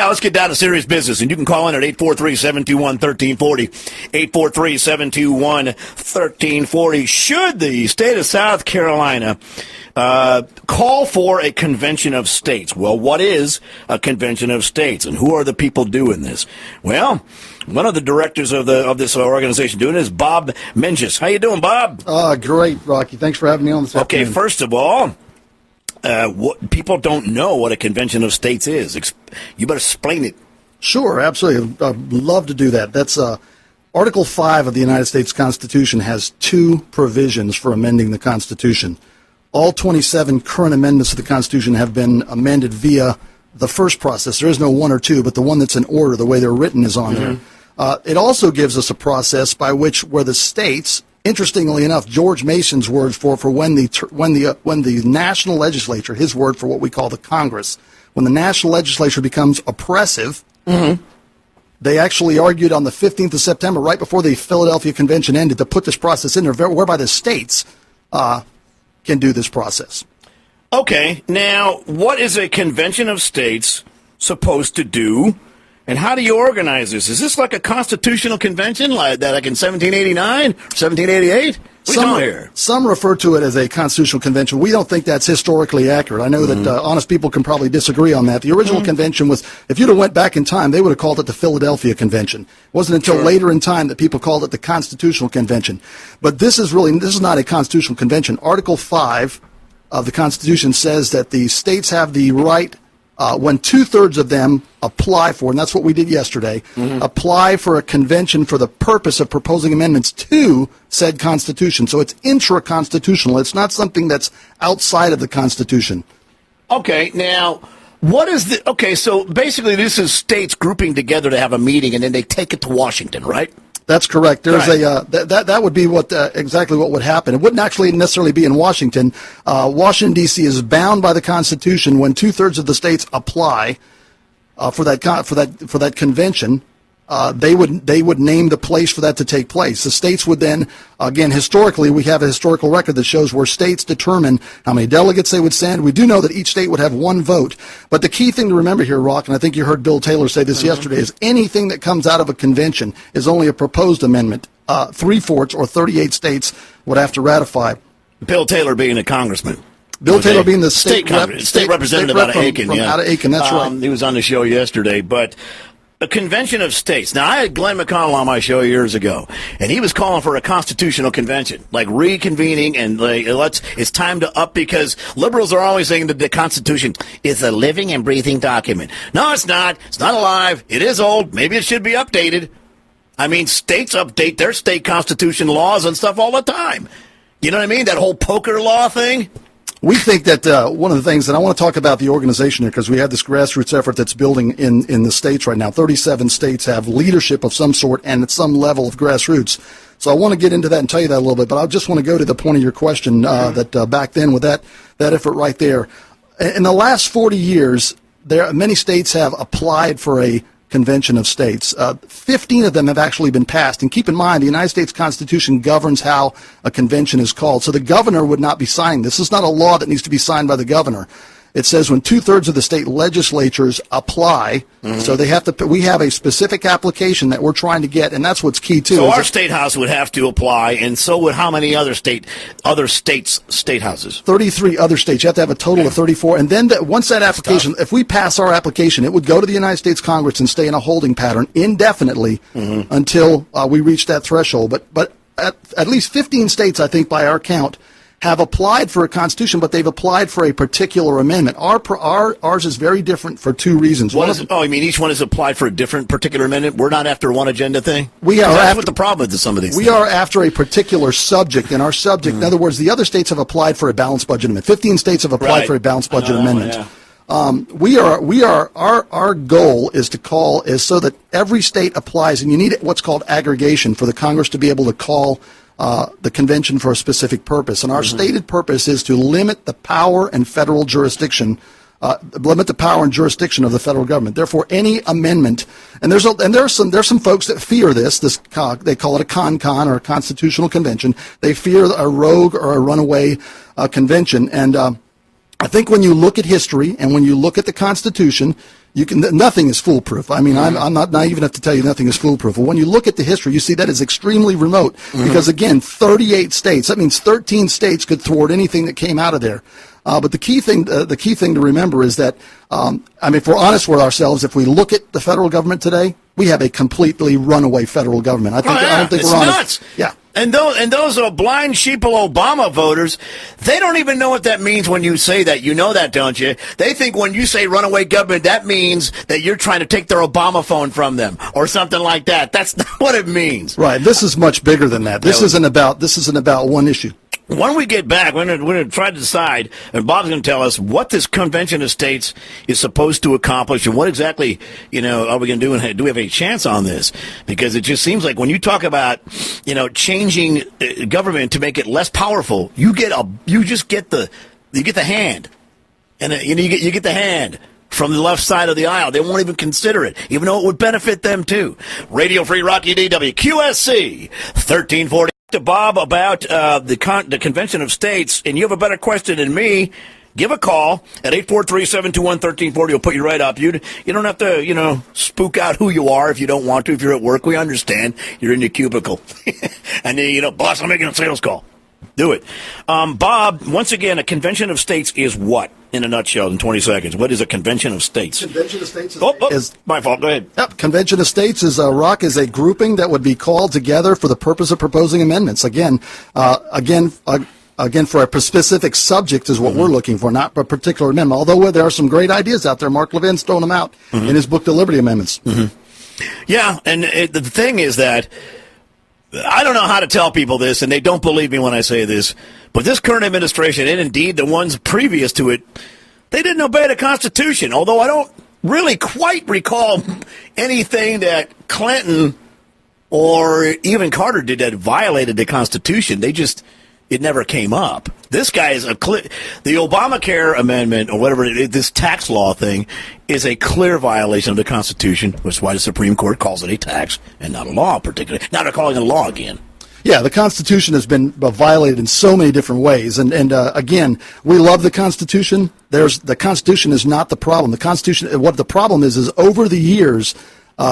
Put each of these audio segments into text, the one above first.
let's get down to serious business. And you can call in at 843-721-1340. 843-721-1340. Should the state of South Carolina call for a convention of states? Well, what is a convention of states, and who are the people doing this? Well, one of the directors of this organization doing it is Bob Menges. How you doing, Bob? Great, Rocky. Thanks for having me on this afternoon. Okay, first of all, people don't know what a convention of states is. You better explain it. Sure, absolutely. I'd love to do that. That's Article 5 of the United States Constitution has two provisions for amending the Constitution. All 27 current amendments to the Constitution have been amended via the first process. There is no one or two, but the one that's in order, the way they're written, is on there. It also gives us a process by which, where the states, interestingly enough, George Mason's words for when the national legislature, his word for what we call the Congress, when the national legislature becomes oppressive, they actually argued on the 15th of September, right before the Philadelphia Convention ended, to put this process in there, whereby the states can do this process. Okay, now, what is a convention of states supposed to do, and how do you organize this? Is this like a constitutional convention like in 1789, 1788? What are you talking here? Some refer to it as a constitutional convention. We don't think that's historically accurate. I know that honest people can probably disagree on that. The original convention was, if you'd have went back in time, they would have called it the Philadelphia Convention. It wasn't until later in time that people called it the Constitutional Convention. But this is not a constitutional convention. Article 5 of the Constitution says that the states have the right, when two-thirds of them apply for, and that's what we did yesterday, apply for a convention for the purpose of proposing amendments to said Constitution. So it's intra-constitutional. It's not something that's outside of the Constitution. Okay, now, so basically this is states grouping together to have a meeting, and then they take it to Washington, right? That's correct. There's that would be exactly what would happen. It wouldn't actually necessarily be in Washington. Washington D.C. is bound by the Constitution when two-thirds of the states apply for that convention. They would name the place for that to take place. The states would then, again, historically, we have a historical record that shows where states determine how many delegates they would send. We do know that each state would have one vote. But the key thing to remember here, Rock, and I think you heard Bill Taylor say this yesterday, is anything that comes out of a convention is only a proposed amendment. 3/4 or 38 states would have to ratify. Bill Taylor being a congressman. Bill Taylor being the state representative out of Aiken. Out of Aiken, that's right. He was on the show yesterday, but a convention of states. Now, I had Glenn McConnell on my show years ago, and he was calling for a constitutional convention, like reconvening, and it's time to up, because liberals are always saying that the Constitution is a living and breathing document. No, it's not. It's not alive. It is old. Maybe it should be updated. I mean, states update their state constitution laws and stuff all the time. You know what I mean? That whole poker law thing. We think that one of the things, and I want to talk about the organization here, because we have this grassroots effort that's building in the states right now. 37 states have leadership of some sort and at some level of grassroots. So I want to get into that and tell you that a little bit, but I just want to go to the point of your question that back then with that effort right there. In the last 40 years, many states have applied for a convention of states. 15 of them have actually been passed. And keep in mind, the United States Constitution governs how a convention is called. So the governor would not be signing this. This is not a law that needs to be signed by the governor. It says when two-thirds of the state legislatures apply, so they have to. We have a specific application that we're trying to get, and that's what's key too. So our state house would have to apply, and so would how many other states' state houses? 33 other states. You have to have a total of 34, and then once that application, if we pass our application, it would go to the United States Congress and stay in a holding pattern indefinitely until we reach that threshold. But at least 15 states, I think, by our count, have applied for a constitution, but they've applied for a particular amendment. Ours is very different for two reasons. You mean each one has applied for a different particular amendment? We're not after one agenda thing? That's what the problem is some of these things. We are after a particular subject, and our subject, in other words, the other states have applied for a balanced budget amendment. 15 states have applied for a balanced budget amendment. Yeah. Our goal is so that every state applies, and you need what's called aggregation for the Congress to be able to call the convention for a specific purpose. And our stated purpose is to limit the power and federal jurisdiction, limit the power and jurisdiction of the federal government. Therefore, any amendment, and there's some folks that fear this. They call it a con or a constitutional convention. They fear a rogue or a runaway convention. And I think when you look at history and when you look at the Constitution, nothing is foolproof. I mean, I'm not naive enough to tell you nothing is foolproof. But when you look at the history, you see that is extremely remote because, again, 38 states. That means 13 states could thwart anything that came out of there. But the key thing to remember is that, if we're honest with ourselves, if we look at the federal government today, we have a completely runaway federal government. I don't think it's we're honest. Nuts. Yeah. And those blind sheeple Obama voters, they don't even know what that means when you say that. You know that, don't you? They think when you say runaway government, that means that you're trying to take their Obama phone from them or something like that. That's not what it means. Right. This is much bigger than that. This isn't about one issue. When we get back, we're going to try to decide, and Bob's going to tell us what this convention of states is supposed to accomplish and what exactly, are we going to do, and do we have any chance on this? Because it just seems like when you talk about, changing government to make it less powerful, you get the hand, and you get the hand from the left side of the aisle. They won't even consider it, even though it would benefit them too. Radio Free Rocky DW, QSC, 1340. To Bob about the Convention of States, and you have a better question than me, give a call at 843-721-1340. We'll put you right up. You don't have to, spook out who you are if you don't want to. If you're at work, we understand. You're in your cubicle. And then, boss, I'm making a sales call. Do it. Bob, once again, a Convention of States is what, in a nutshell, in 20 seconds? What is a Convention of States? Convention of States is my fault. Go ahead. Yep. Convention of States is a grouping that would be called together for the purpose of proposing amendments. Again, for a specific subject is what we're looking for, not a particular amendment. Although there are some great ideas out there. Mark Levin's throwing them out in his book, The Liberty Amendments. Yeah, and the thing is that I don't know how to tell people this, and they don't believe me when I say this, but this current administration, and indeed the ones previous to it, they didn't obey the Constitution, although I don't really quite recall anything that Clinton or even Carter did that violated the Constitution. It never came up. This guy is the Obamacare amendment, or whatever it is, this tax law thing, is a clear violation of the Constitution, which is why the Supreme Court calls it a tax and not a law, particularly. Now they're calling it a law again. Yeah, the Constitution has been violated in so many different ways. And again, we love the Constitution. The Constitution is not the problem. What the problem is over the years,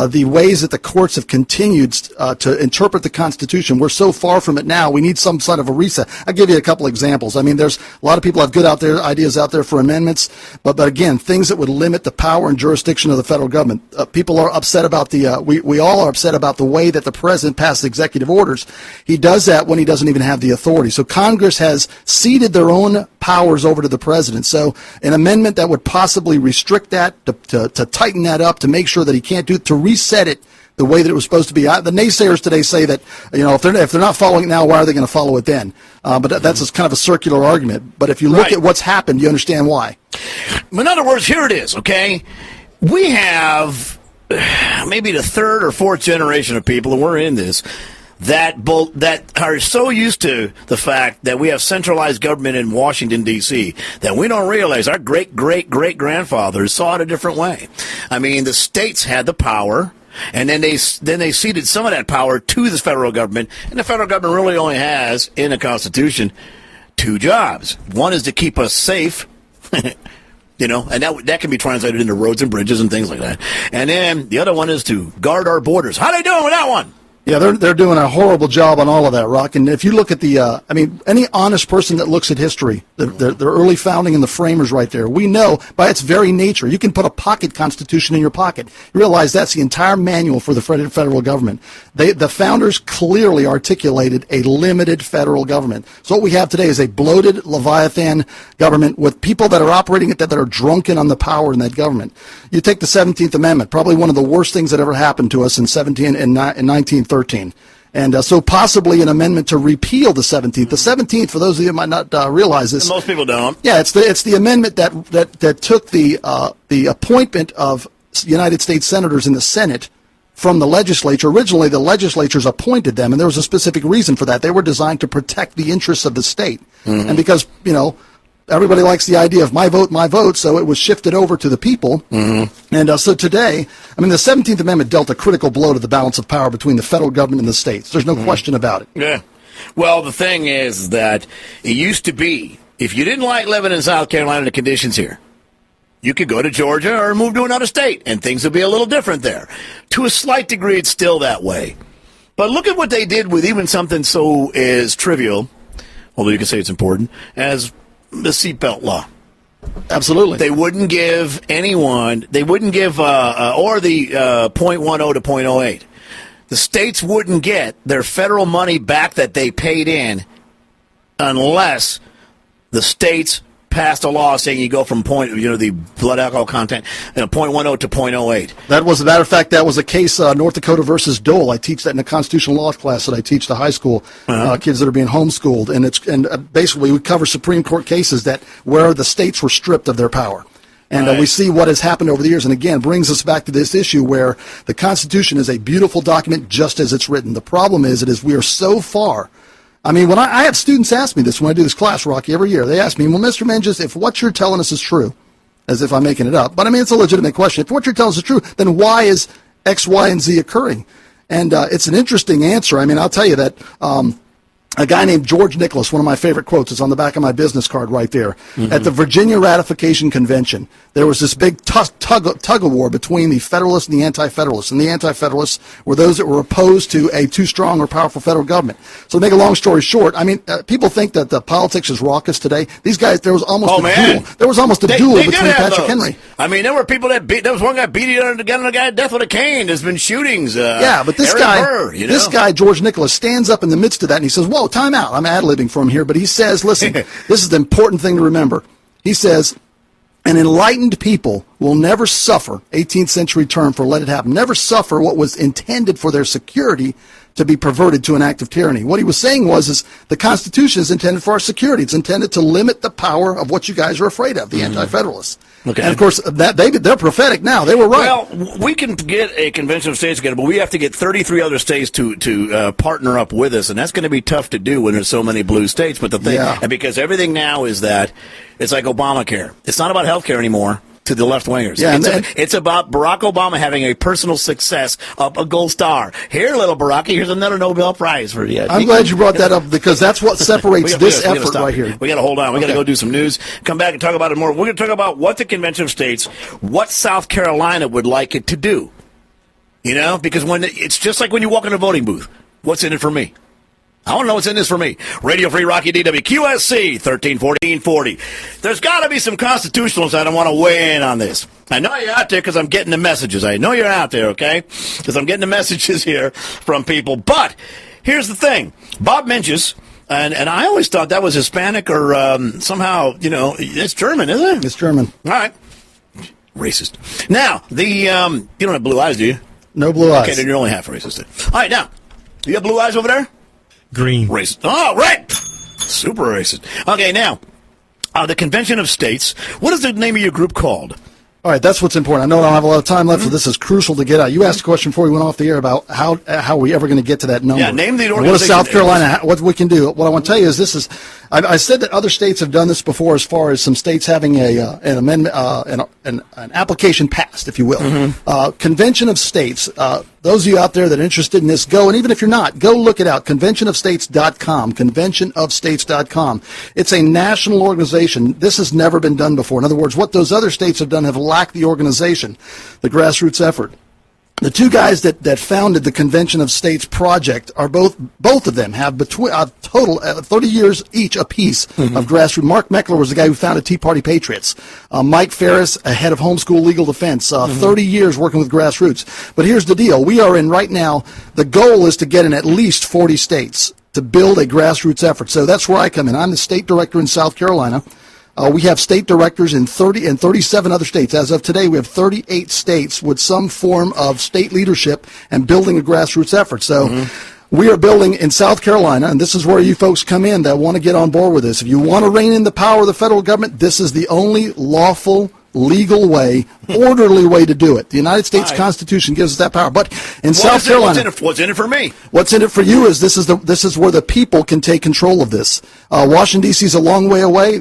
the ways that the courts have continued to interpret the Constitution, we're so far from it now, we need some sort of a reset. I'll give you a couple examples. I mean, there's a lot of people have good ideas out there for amendments, but again, things that would limit the power and jurisdiction of the federal government. People are upset about we all are upset about the way that the president passed executive orders. He does that when he doesn't even have the authority. So Congress has ceded their own powers over to the president. So an amendment that would possibly restrict that, to tighten that up, to make sure that he can't do it, to reset it the way that it was supposed to be. The naysayers today say that if they're not following it now, why are they going to follow it then? But that's kind of a circular argument. But if you look at what's happened, you understand why. In other words, here it is. Okay, we have maybe the third or fourth generation of people, and we're in this, that are so used to the fact that we have centralized government in Washington, D.C., that we don't realize our great-great-great-grandfathers saw it a different way. I mean, the states had the power, and then they ceded some of that power to the federal government, and the federal government really only has, in the Constitution, two jobs. One is to keep us safe, and that can be translated into roads and bridges and things like that. And then the other one is to guard our borders. How are they doing with that one? Yeah, they're doing a horrible job on all of that, Rock. And if you look at any honest person that looks at history, the early founding and the framers right there, we know by its very nature, you can put a pocket constitution in your pocket. You realize that's the entire manual for the federal government. The founders clearly articulated a limited federal government. So what we have today is a bloated Leviathan government with people that are operating it that are drunken on the power in that government. You take the 17th Amendment, probably one of the worst things that ever happened to us in 1913. And so possibly an amendment to repeal the 17th. The 17th, for those of you who might not realize this. Most people don't. Yeah, it's the amendment that took the appointment of United States senators in the Senate from the legislature. Originally, the legislatures appointed them, and there was a specific reason for that. They were designed to protect the interests of the state. And because, everybody likes the idea of my vote, so it was shifted over to the people. And so today, the 17th Amendment dealt a critical blow to the balance of power between the federal government and the states. There's no question about it. Yeah. Well, the thing is that it used to be, if you didn't like living in South Carolina, the conditions here, You could go to Georgia or move to another state, and things would be a little different there. To a slight degree, it's still that way. But look at what they did with even something so as trivial, although you can say it's important, as the seatbelt law. Absolutely. They wouldn't give anyone, or the .10 to .08. The states wouldn't get their federal money back that they paid in unless the states passed a law saying you go from the blood alcohol content, .10 to .08. That was, as a matter of fact, that was a case, North Dakota versus Dole. I teach that in a constitutional law class that I teach to high school kids that are being homeschooled, and basically we cover Supreme Court cases where the states were stripped of their power. And we see what has happened over the years, and again, brings us back to this issue where the Constitution is a beautiful document just as it's written. The problem is we are so far. I mean, when I have students ask me this when I do this class, Rocky, every year, they ask me, well, Mr. Menges, if what you're telling us is true, as if I'm making it up, but I mean, it's a legitimate question. If what you're telling us is true, then why is X, Y, and Z occurring? And it's an interesting answer. I mean, I'll tell you that a guy named George Nicholas, one of my favorite quotes, is on the back of my business card right there. Mm-hmm. At the Virginia Ratification Convention, there was this big tug of war between the Federalists and the Anti-Federalists. And the Anti-Federalists were those that were opposed to a too strong or powerful federal government. So to make a long story short, I mean, people think that the politics is raucous today. These guys, there was almost a duel. There was almost a duel between Patrick Henry. I mean, there were people that there was one guy beating a guy to death with a cane. There's been shootings. Yeah, but this guy, George Nicholas, stands up in the midst of that and he says, whoa, time out. I'm ad-libbing for him here, but he says, listen, this is the important thing to remember. He says, an enlightened people will never suffer, 18th century term for let it happen, never suffer what was intended for their security to be perverted to an act of tyranny. What he was saying is the Constitution is intended for our security. It's intended to limit the power of what you guys are afraid of, the Anti-Federalists. Okay. And, of course, they're prophetic now. They were right. Well, we can get a convention of states together, but we have to get 33 other states to partner up with us, and that's going to be tough to do when there's so many blue states. But the thing, and because everything now is that it's like Obamacare. It's not about health care anymore. To the left-wingers. Yeah, it's about Barack Obama having a personal success of a gold star. Here, little Barack, here's another Nobel Prize for you. I'm glad you brought that up because that's what separates this effort right here. We got to hold on. We got to go do some news. Come back and talk about it more. We're going to talk about what the Convention of States, what South Carolina would like it to do. You know, because it's just like when you walk in a voting booth. What's in it for me? I want to know what's in this for me. Radio Free Rocky DW, QSC 1340. There's got to be some constitutionalists that want to weigh in on this. I know you're out there because I'm getting the messages. I know you're out there, okay? Because I'm getting the messages here from people. But here's the thing. Bob Menges, and I always thought that was Hispanic or somehow, it's German, isn't it? It's German. All right. Racist. Now, you don't have blue eyes, do you? No blue eyes. Okay, then you're only half racist. All right, now, you have blue eyes over there? Green. Racist. Oh, right. Super racist. Okay, now, the Convention of States. What is the name of your group called? All right, that's what's important. I know I don't have a lot of time left, so this is crucial to get out. You asked a question before we went off the air about how are we ever going to get to that number. Yeah, name the organization. What is South Carolina? What we can do? What I want to tell you is I said that other states have done this before as far as some states having an amendment, an application passed, if you will. Mm-hmm. Convention of States. Those of you out there that are interested in this, go, and even if you're not, go look it out, conventionofstates.com, conventionofstates.com. It's a national organization. This has never been done before. In other words, what those other states have done have lacked the organization, the grassroots effort. The two guys that founded the Convention of States project are both of them have between a total 30 years each apiece of grassroots. Mark Meckler was the guy who founded Tea Party Patriots. Mike Ferris, a head of homeschool legal defense, 30 years working with grassroots. But here's the deal. We are in right now, the goal is to get in at least 40 states to build a grassroots effort. So that's where I come in. I'm the state director in South Carolina. We have state directors in 37 other states. As of today, we have 38 states with some form of state leadership and building a grassroots effort. So we are building in South Carolina, and this is where you folks come in that want to get on board with this. If you want to rein in the power of the federal government, this is the only lawful, legal way, orderly way to do it. The United States Constitution gives us that power. But in South Carolina, what's in it for me? What's in it for you is this is where the people can take control of this. Washington D.C. is a long way away.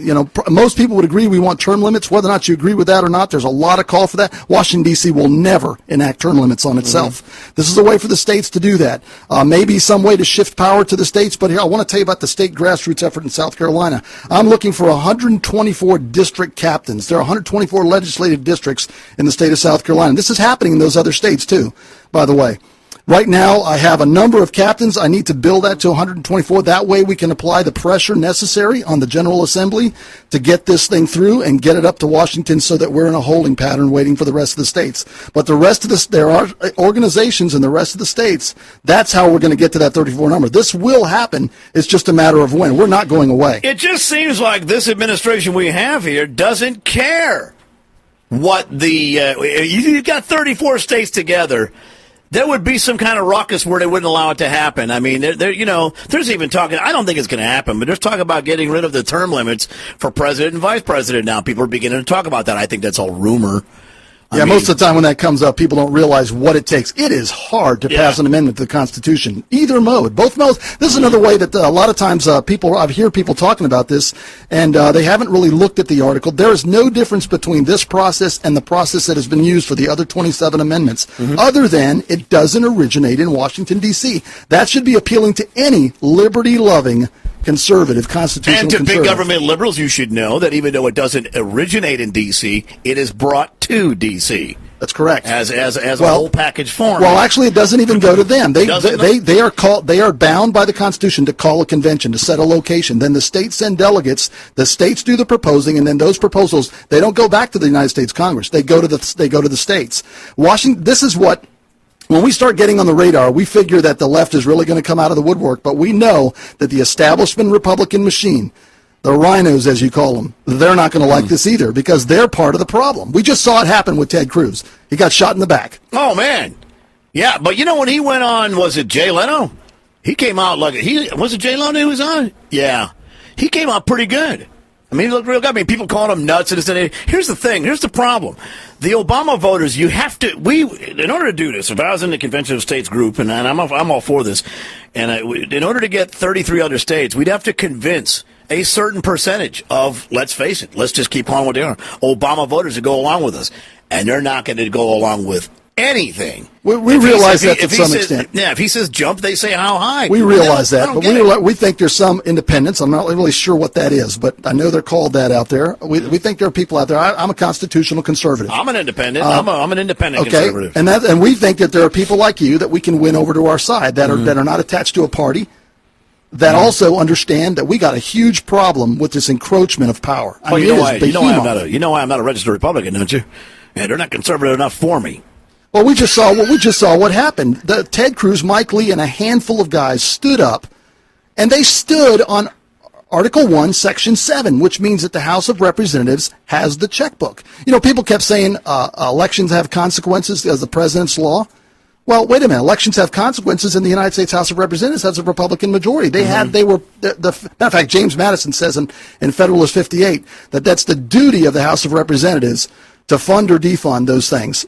Most people would agree we want term limits. Whether or not you agree with that or not, there's a lot of call for that. Washington D.C. will never enact term limits on itself. This is a way for the states to do that. Maybe some way to shift power to the states. But here I want to tell you about the state grassroots effort in South Carolina. I'm looking for 124 district captains. There are 124 legislative districts in the state of South Carolina. This is happening in those other states, too, by the way. Right now, I have a number of captains. I need to build that to 124. That way we can apply the pressure necessary on the General Assembly to get this thing through and get it up to Washington so that we're in a holding pattern waiting for the rest of the states. But the rest of there are organizations in the rest of the states. That's how we're going to get to that 34 number. This will happen. It's just a matter of when. We're not going away. It just seems like this administration we have here doesn't care what you've got 34 states together. There would be some kind of ruckus where they wouldn't allow it to happen. I mean, there's even talking, I don't think it's going to happen, but there's talk about getting rid of the term limits for president and vice president now. People are beginning to talk about that. I think that's all rumor. I mean, most of the time when that comes up, people don't realize what it takes. It is hard to pass an amendment to the Constitution. Either mode, both modes. This is another way that a lot of times I hear people talking about this, and they haven't really looked at the article. There is no difference between this process and the process that has been used for the other 27 amendments, other than it doesn't originate in Washington, D.C. That should be appealing to any liberty-loving conservative, constitutional and to conservative. big government liberals, you should know that even though it doesn't originate in D.C., it is brought to D.C. That's correct. As a whole package form. Well, actually, it doesn't even go to them. They are bound by the Constitution to call a convention, to set a location. Then the states send delegates. The states do the proposing, and then those proposals, they don't go back to the United States Congress. They go to the states. Washington. This is what. When we start getting on the radar, we figure that the left is really going to come out of the woodwork, but we know that the establishment Republican machine, the rhinos, as you call them, they're not going to like this either because they're part of the problem. We just saw it happen with Ted Cruz. He got shot in the back. Oh, man. Yeah, but when he went on, was it Jay Leno? He came out was it Jay Leno who was on? Yeah. He came out pretty good. I mean, he looked real good. I mean, people calling him nuts. And here's the thing. Here's the problem. The Obama voters, in order to do this, if I was in the Convention of States group, and I'm all for this, and in order to get 33 other states, we'd have to convince a certain percentage of, let's face it, let's just keep calling what they are, Obama voters to go along with us. And they're not going to go along with anything. We realize that to some extent. Yeah, if he says jump, they say how high. We realize that, but we think there's some independents. I'm not really sure what that is, but I know they're called that out there. We think there are people out there. I'm a constitutional conservative. I'm an independent. I'm an independent conservative. And we think that there are people like you that we can win over to our side that are not attached to a party, that also understand that we got a huge problem with this encroachment of power. You know why I'm not a registered Republican, don't you? Yeah, they're not conservative enough for me. Well, we just saw what happened. Ted Cruz, Mike Lee, and a handful of guys stood up, and they stood on Article 1, Section 7, which means that the House of Representatives has the checkbook. People kept saying elections have consequences as the president's law. Well, wait a minute. Elections have consequences, and the United States House of Representatives has a Republican majority. Matter of fact, James Madison says in Federalist 58 that's the duty of the House of Representatives to fund or defund those things.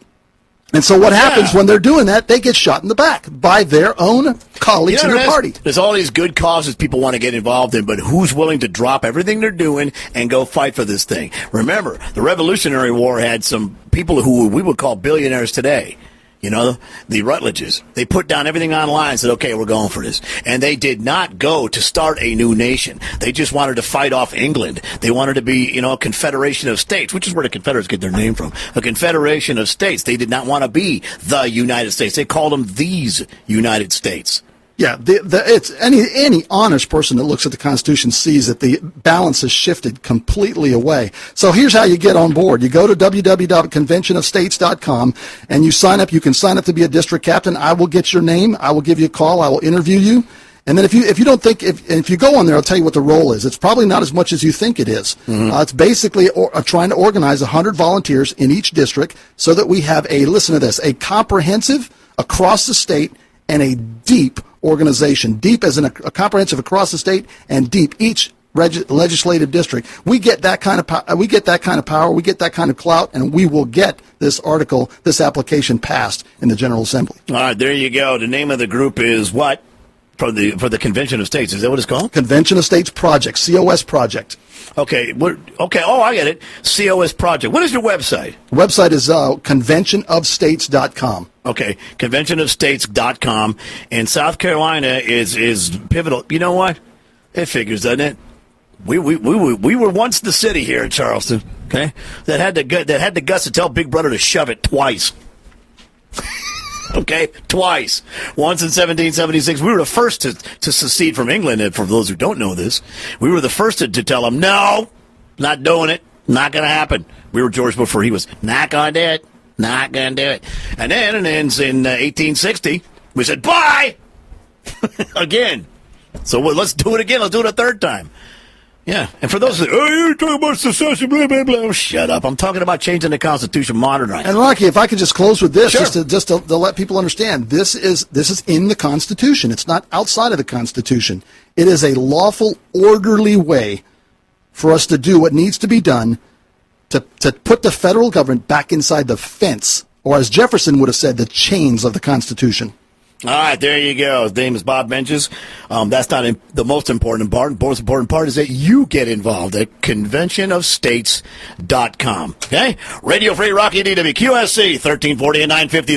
And so what happens when they're doing that? They get shot in the back by their own colleagues in their party. There's all these good causes people want to get involved in, but who's willing to drop everything they're doing and go fight for this thing? Remember, the Revolutionary War had some people who we would call billionaires today. The Rutledges. They put down everything online and said, okay, we're going for this. And they did not go to start a new nation. They just wanted to fight off England. They wanted to be, a confederation of states, which is where the Confederates get their name from. A confederation of states. They did not want to be the United States. They called them these United States. Yeah, it's any honest person that looks at the Constitution sees that the balance has shifted completely away. So here's how you get on board. You go to www.conventionofstates.com and you sign up. You can sign up to be a district captain. I will get your name. I will give you a call. I will interview you. And then if you don't think, if you go on there, I'll tell you what the role is. It's probably not as much as you think it is. It's basically trying to organize 100 volunteers in each district so that we have listen to this, a comprehensive across the state and a deep organization, deep as in a comprehensive across the state and deep each legislative district. We get that kind of power, we get that kind of clout, and we will get this application passed in the General Assembly. All right, there you go. The name of the group is what? For the Convention of States. Is that what it's called? Convention of States Project, COS Project. Okay. Oh, I get it. COS Project. What is your website? The website is conventionofstates.com. Okay, conventionofstates.com. And South Carolina is pivotal. You know what? It figures, doesn't it? We were once the city here in Charleston. Okay, that had the guts to tell Big Brother to shove it twice. Okay, twice. Once in 1776. We were the first to secede from England. And for those who don't know this, we were the first to tell them, no, not doing it, not going to happen. We were George before he was not going to do it, not going to do it. And then in 1860, we said, bye, again. So let's do it again. Let's do it a third time. Yeah, and for those, you're talking about secession, blah, blah, blah. Shut up. I'm talking about changing the Constitution, modernizing. And Rocky, if I could just close with this, Sure. just to let people understand, this is in the Constitution. It's not outside of the Constitution. It is a lawful, orderly way for us to do what needs to be done to put the federal government back inside the fence, or as Jefferson would have said, the chains of the Constitution. All right, there you go. His name is Bob Menges. That's not the most important part. The most important part is that you get involved at conventionofstates.com. Okay? Radio Free Rocky DWQSC, 1340 and 950.